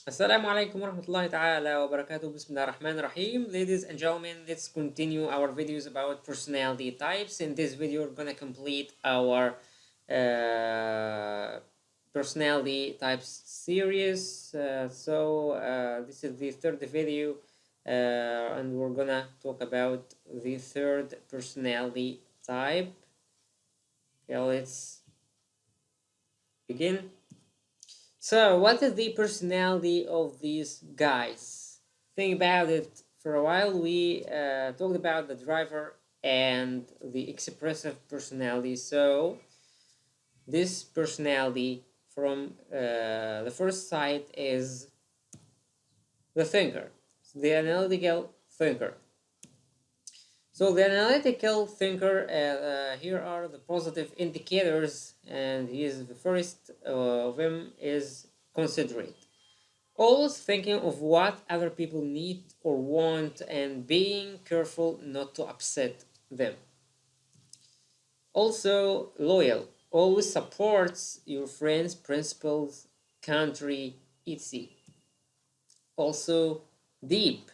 Assalamu alaikum warahmatullahi ta'ala wa barakatuh. Bismillah ar-Rahman ar-Rahim. Ladies and gentlemen, let's continue our videos about personality types. In this video, we're gonna complete our uh, personality types series. This is the third video, and we're gonna talk about the third personality type. Okay, let's begin. So, what is the personality of these guys? Think about it for a while. We talked about the driver and the expressive personality. So, this personality from the first side is the thinker, the analytical thinker. So the analytical thinker, here are the positive indicators, and he is the first of them is considerate. Always thinking of what other people need or want and being careful not to upset them. Also loyal, always supports your friends, principles, country, etc. Also deep,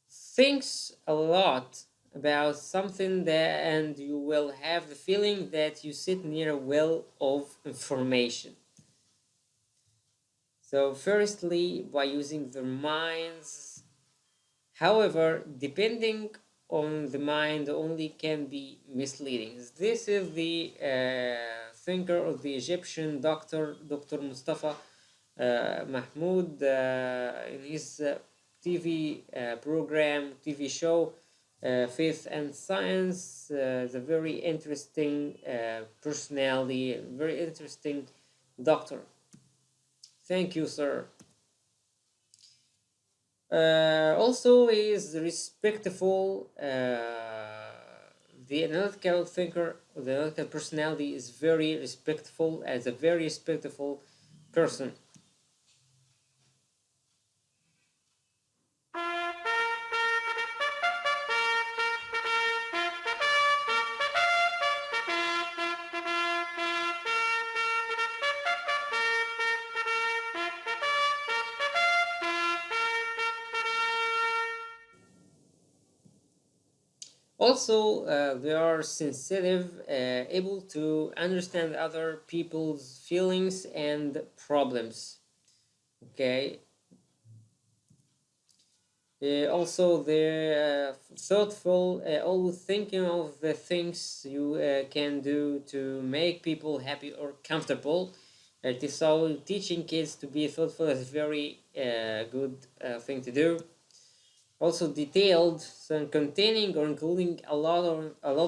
thinks a lot about something that, and you will have the feeling that you sit near a well of information. So firstly, by using their minds. However, depending on the mind only can be misleading. This is the thinker of the Egyptian doctor, Dr. Mustafa Mahmoud, in his TV program, TV show, Faith and Science. Is a very interesting personality, very interesting doctor. Thank you, sir. Also, is respectful. The analytical thinker, the analytical personality is very respectful, as a very respectful person. Also, they are sensitive, able to understand other people's feelings and problems. Okay. Also, they're thoughtful, always thinking of the things you can do to make people happy or comfortable. It is so teaching kids to be thoughtful is a very good thing to do. Also detailed, so containing or including a lot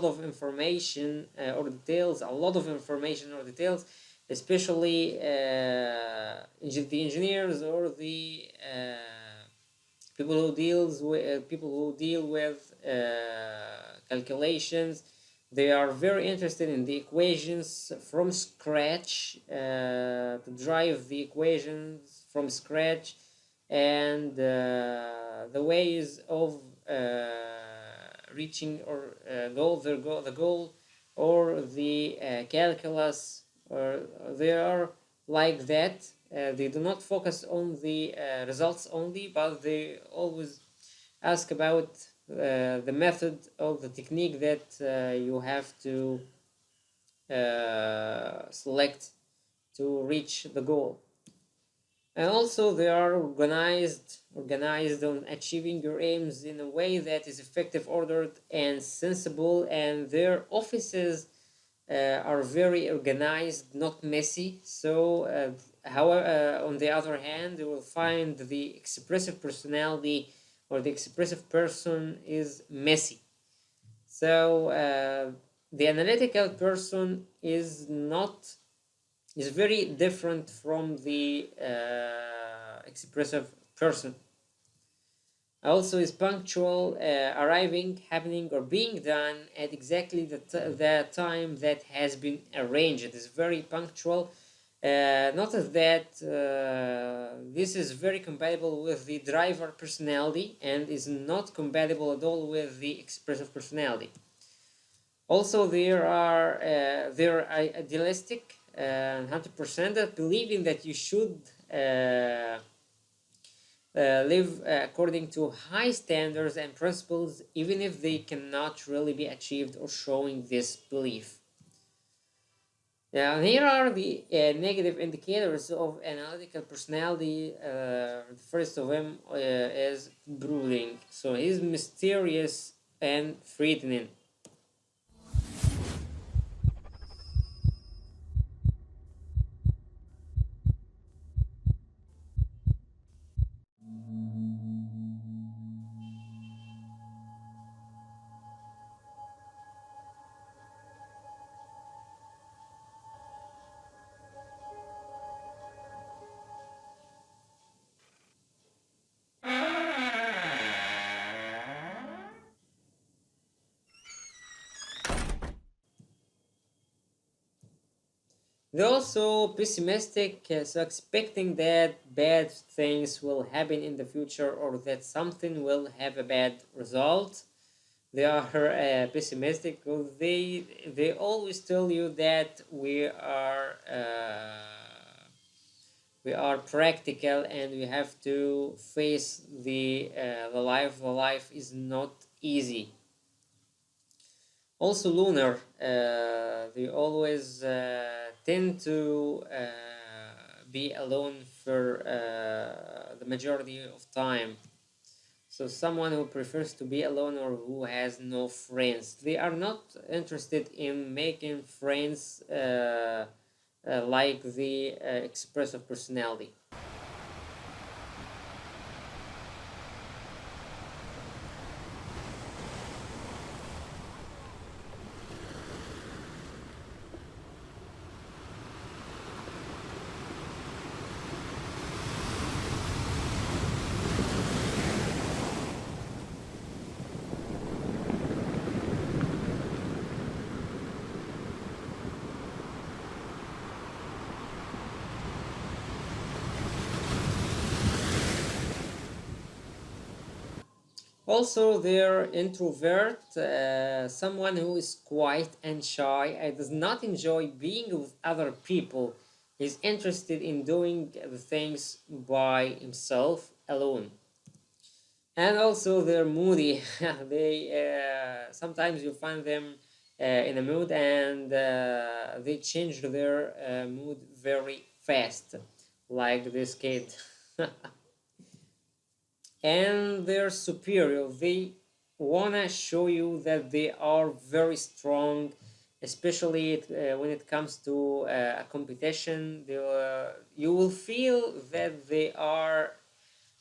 of information or details, a lot of information or details, especially the engineers or the people who deal with calculations. They are very interested in the equations from scratch, to drive the equations from scratch, and the ways of reaching or the goal or the calculus, or they are like that. They do not focus on the results only, but they always ask about the method of the technique that you have to select to reach the goal. And also they are organized on achieving your aims in a way that is effective, ordered, and sensible, and their offices are very organized, not messy. So however, on the other hand, you will find the expressive personality or the expressive person is messy. So the analytical person is very different from the expressive person. Also is punctual, arriving, happening, or being done at exactly the time that has been arranged. It is very punctual. Notice that this is very compatible with the driver personality and is not compatible at all with the expressive personality. Also, they're idealistic, 100%, believing that you should live according to high standards and principles, even if they cannot really be achieved or showing this belief. Now, here are the negative indicators of analytical personality. The first of them is brooding. So he's mysterious and threatening. They're also pessimistic, so expecting that bad things will happen in the future or that something will have a bad result. They are pessimistic because they always tell you that we are practical and we have to face the life. The life is not easy. Also lunar, they always tend to be alone for the majority of time. So someone who prefers to be alone or who has no friends. They are not interested in making friends like the expressive personality. Also, they're introvert, someone who is quiet and shy and does not enjoy being with other people. Is interested in doing the things by himself alone. And also, they're moody. They sometimes you find them in a mood and they change their mood very fast, like this kid. And they're superior. They wanna show you that they are very strong, especially when it comes to a competition. You will feel that they are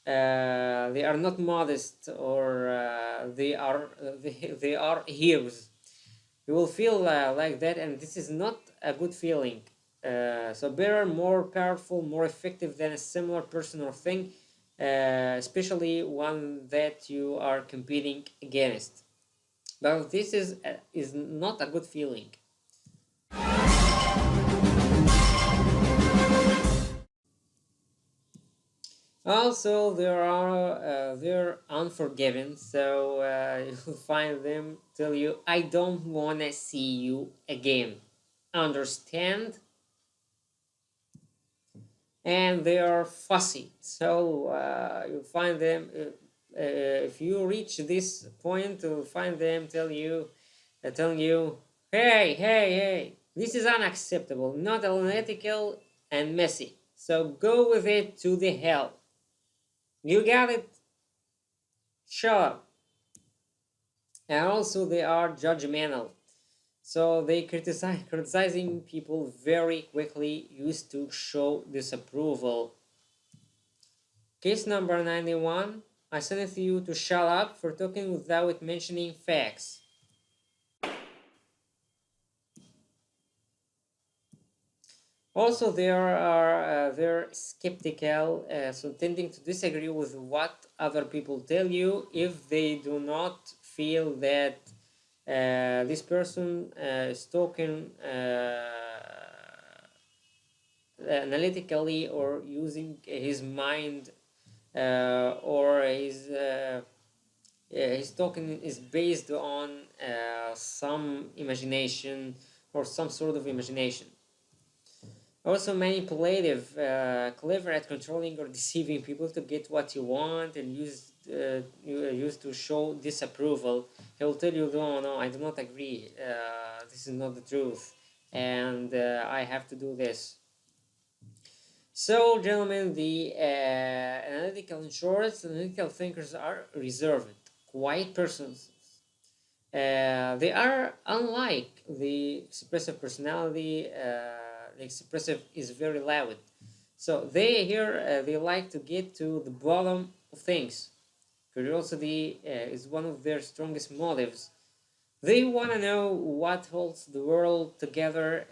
not modest or they are heroes. You will feel like that, and this is not a good feeling. So better, more powerful, more effective than a similar person or thing, especially one that you are competing against. But this is not a good feeling. Also, they're unforgiving, so you'll find them tell you, "I don't wanna see you again." Understand? And they are fussy. So you find them if you reach this point, you'll find them telling you, "Hey, hey, hey, this is unacceptable, not analytical and messy. So go with it to the hell. You got it. Shut up." And also, they are judgmental. So they criticizing people very quickly, used to show disapproval. Case number 91. I sent you to shut up for talking without mentioning facts. Also, they're skeptical, so tending to disagree with what other people tell you if they do not feel that this person is talking analytically or using his mind or his token is based on some imagination or some sort of imagination. Also manipulative, clever at controlling or deceiving people to get what you want, and use to show disapproval. He will tell you, no, no, I do not agree. This is not the truth, and I have to do this. So, gentlemen, the analytical insurers, analytical thinkers are reserved, quiet persons. They are unlike the expressive personality. The expressive is very loud. So they like to get to the bottom of things. Curiosity is one of their strongest motives. They want to know what holds the world together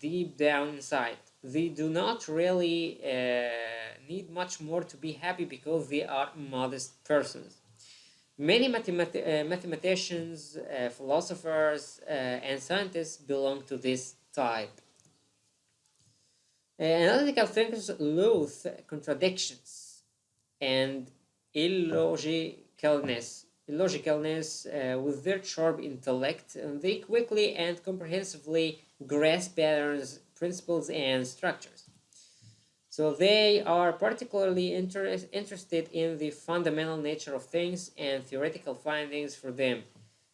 deep down inside. They do not really need much more to be happy because they are modest persons. Many mathematicians, philosophers, and scientists belong to this type. Analytical thinkers loathe contradictions and illogicalness with their sharp intellect, and they quickly and comprehensively grasp patterns, principles, and structures. So they are particularly interested in the fundamental nature of things and theoretical findings for them.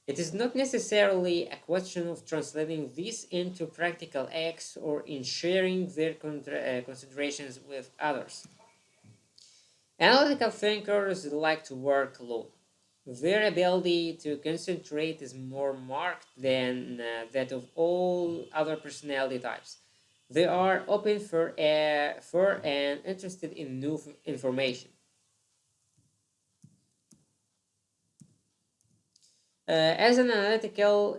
It is not necessarily a question of translating these into practical acts or in sharing their considerations with others. Analytical thinkers like to work alone. Their ability to concentrate is more marked than that of all other personality types. They are open for and interested in new information. As an analytical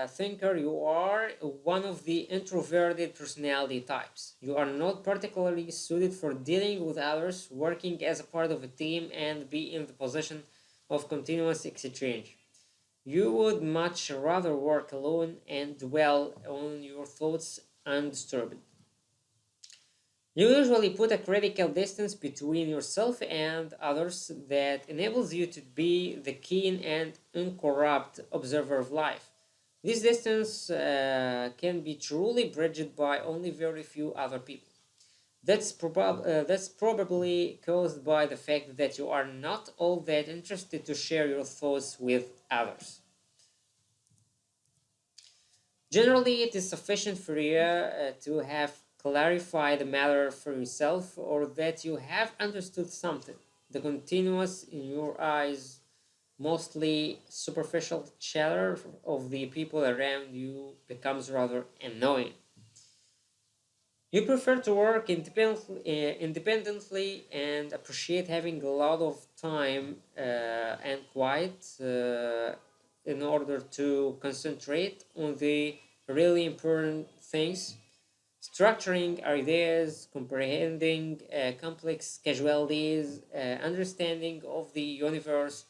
thinker, you are one of the introverted personality types. You are not particularly suited for dealing with others, working as a part of a team, and be in the position of continuous exchange. You would much rather work alone and dwell on your thoughts undisturbed. You usually put a critical distance between yourself and others that enables you to be the keen and uncorrupt observer of life. This distance can be truly bridged by only very few other people. That's probably caused by the fact that you are not all that interested to share your thoughts with others. Generally, it is sufficient for you to have clarified the matter for yourself or that you have understood something. The continuous, in your eyes, mostly superficial chatter of the people around you becomes rather annoying. You prefer to work independently and appreciate having a lot of time and quiet in order to concentrate on the really important things, structuring ideas, comprehending complex casualties, understanding of the universe,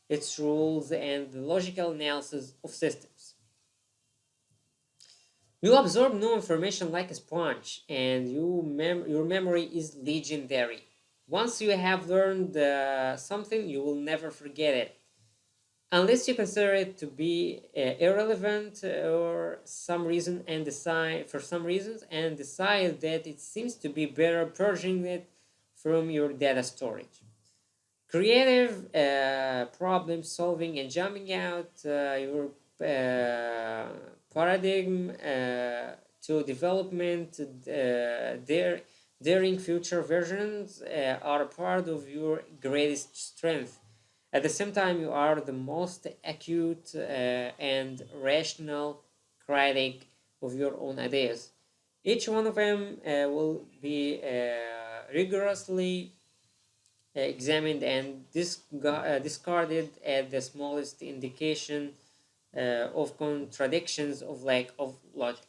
its rules, and the logical analysis of systems. You absorb new information like a sponge, and your memory is legendary. Once you have learned something, you will never forget it, unless you consider it to be irrelevant or some reason and decide for some reasons and decide that it seems to be better purging it from your data storage. Creative problem solving and jumping out your uh, paradigm to development during future versions are part of your greatest strength. At the same time, you are the most acute and rational critic of your own ideas. Each one of them will be rigorously examined and discarded at the smallest indication of contradictions of lack of logic.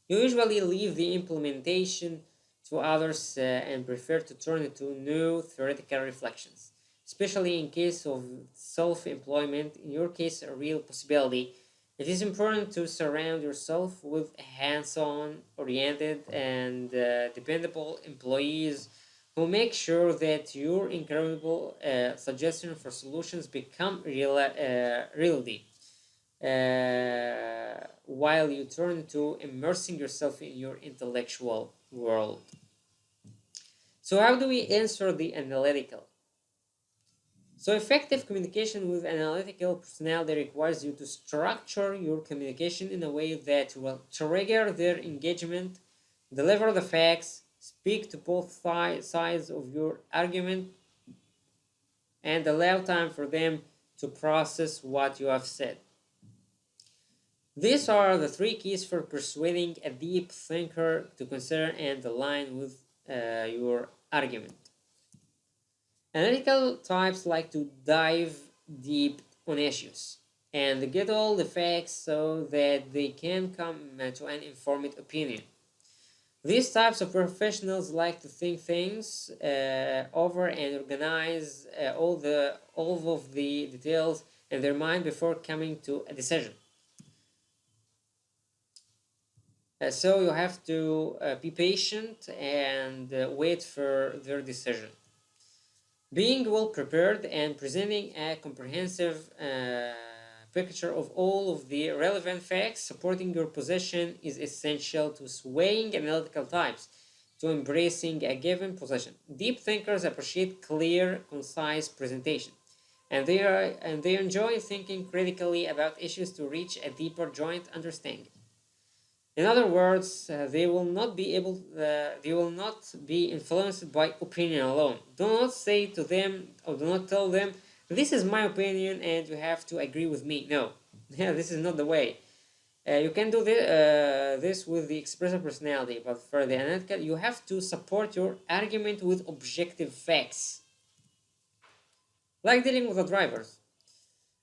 You usually leave the implementation to others and prefer to turn it to new theoretical reflections, especially in case of self-employment, in your case a real possibility. It is important to surround yourself with hands-on oriented and dependable employees who make sure that your incredible suggestions for solutions become reality. while you turn to immersing yourself in your intellectual world. So how do we answer the analytical? So effective communication with analytical personality requires you to structure your communication in a way that will trigger their engagement, deliver the facts, speak to both sides of your argument, and allow time for them to process what you have said. These are the three keys for persuading a deep thinker to consider and align with your argument. Analytical types like to dive deep on issues and get all the facts so that they can come to an informed opinion. These types of professionals like to think things over and organize all of the details in their mind before coming to a decision. So you have to be patient and wait for their decision. Being well prepared and presenting a comprehensive picture of all of the relevant facts supporting your position is essential to swaying analytical types to embracing a given position. Deep thinkers appreciate clear, concise presentation, and they enjoy thinking critically about issues to reach a deeper joint understanding. In other words, they will not be influenced by opinion alone. Do not say to them or do not tell them, this is my opinion and you have to agree with me. No, yeah, this is not the way. You can do this with the expressive personality, but for the analytical, you have to support your argument with objective facts. Like dealing with the drivers.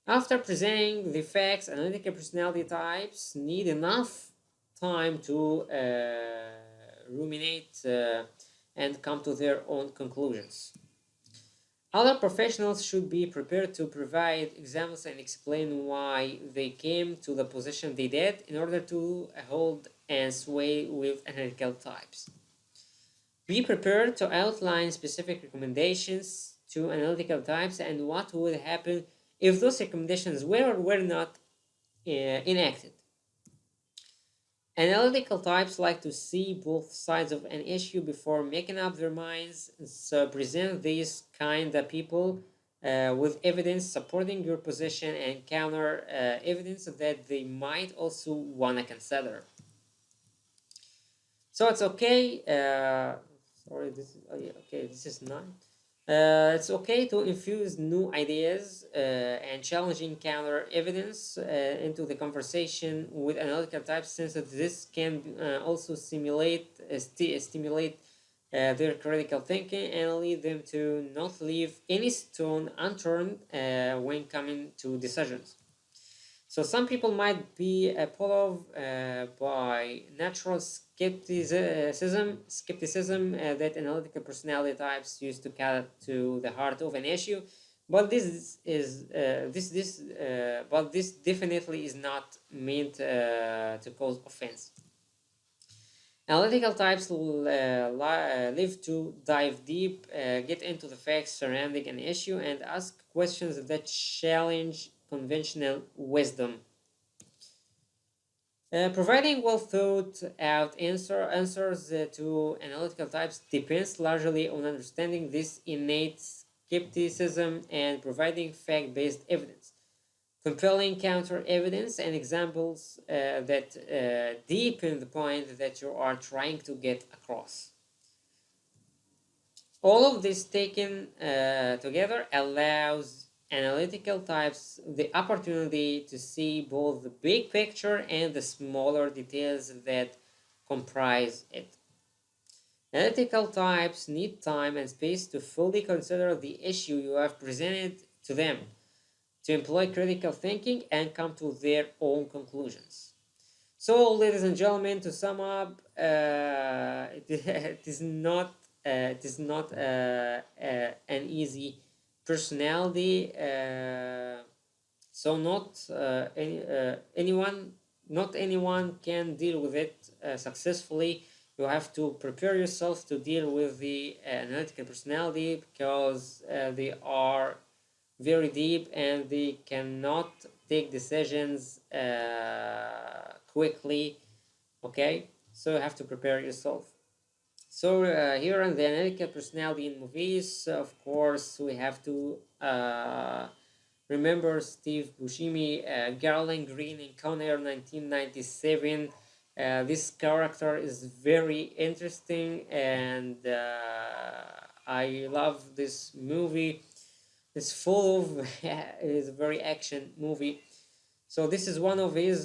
After presenting the facts, analytical personality types need enough time to ruminate and come to their own conclusions. Other professionals should be prepared to provide examples and explain why they came to the position they did in order to hold and sway with analytical types. Be prepared to outline specific recommendations to analytical types and what would happen if those recommendations were or were not enacted. Analytical types like to see both sides of an issue before making up their minds, so present these kind of people with evidence supporting your position and counter evidence that they might also want to consider. So it's okay. Sorry, this is okay. This is not. It's okay to infuse new ideas and challenging counter evidence into the conversation with analytical types, since this can also stimulate their critical thinking and lead them to not leave any stone unturned when coming to decisions. So some people might be pulled off by natural skepticism that analytical personality types use to cut to the heart of an issue, but this definitely is not meant to cause offense. Analytical types live to dive deep, get into the facts surrounding an issue, and ask questions that challenge conventional wisdom. Providing well thought out answers to analytical types depends largely on understanding this innate skepticism and providing fact based evidence, compelling counter evidence, and examples that deepen the point that you are trying to get across. All of this taken together allows analytical types the opportunity to see both the big picture and the smaller details that comprise it. Analytical types need time and space to fully consider the issue you have presented to them, to employ critical thinking and come to their own conclusions. So, ladies and gentlemen, to sum up, it is not an easy personality. So not anyone can deal with it successfully. You have to prepare yourself to deal with the analytical personality because they are very deep and they cannot take decisions quickly. Okay, so you have to prepare yourself. So here on the analytical personality in movies, of course, we have to remember Steve Buscemi, Garland Green in Con Air 1997. This character is very interesting, and I love this movie. It's full of it's a very action movie. So this is one of his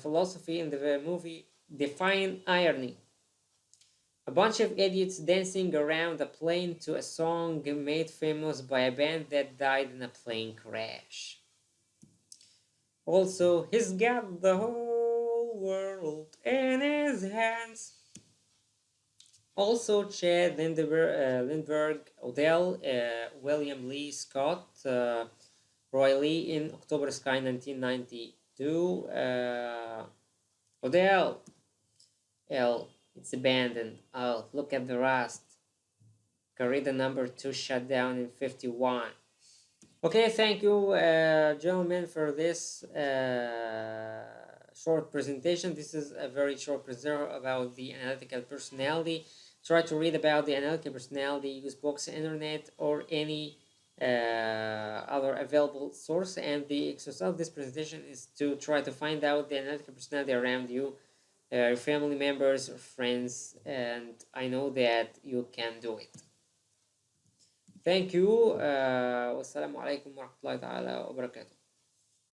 philosophy in the movie: define irony. A bunch of idiots dancing around a plane to a song made famous by a band that died in a plane crash. Also, he's got the whole world in his hands. Also, Chad Lindbergh, Odell, William Lee Scott, Roy Lee in October Sky 1992. Odell, L, it's abandoned. Oh, look at the rust. Corrida number 2 shut down in 51. Okay, thank you, gentlemen, for this short presentation. This is a very short presentation about the analytical personality. Try to read about the analytical personality, use books, internet, or any other available source. And the exercise of this presentation is to try to find out the analytical personality around you, your family members, or friends, and I know that you can do it. Thank you. Wassalamu alaikum warahmatullahi ta'ala wabarakatuh.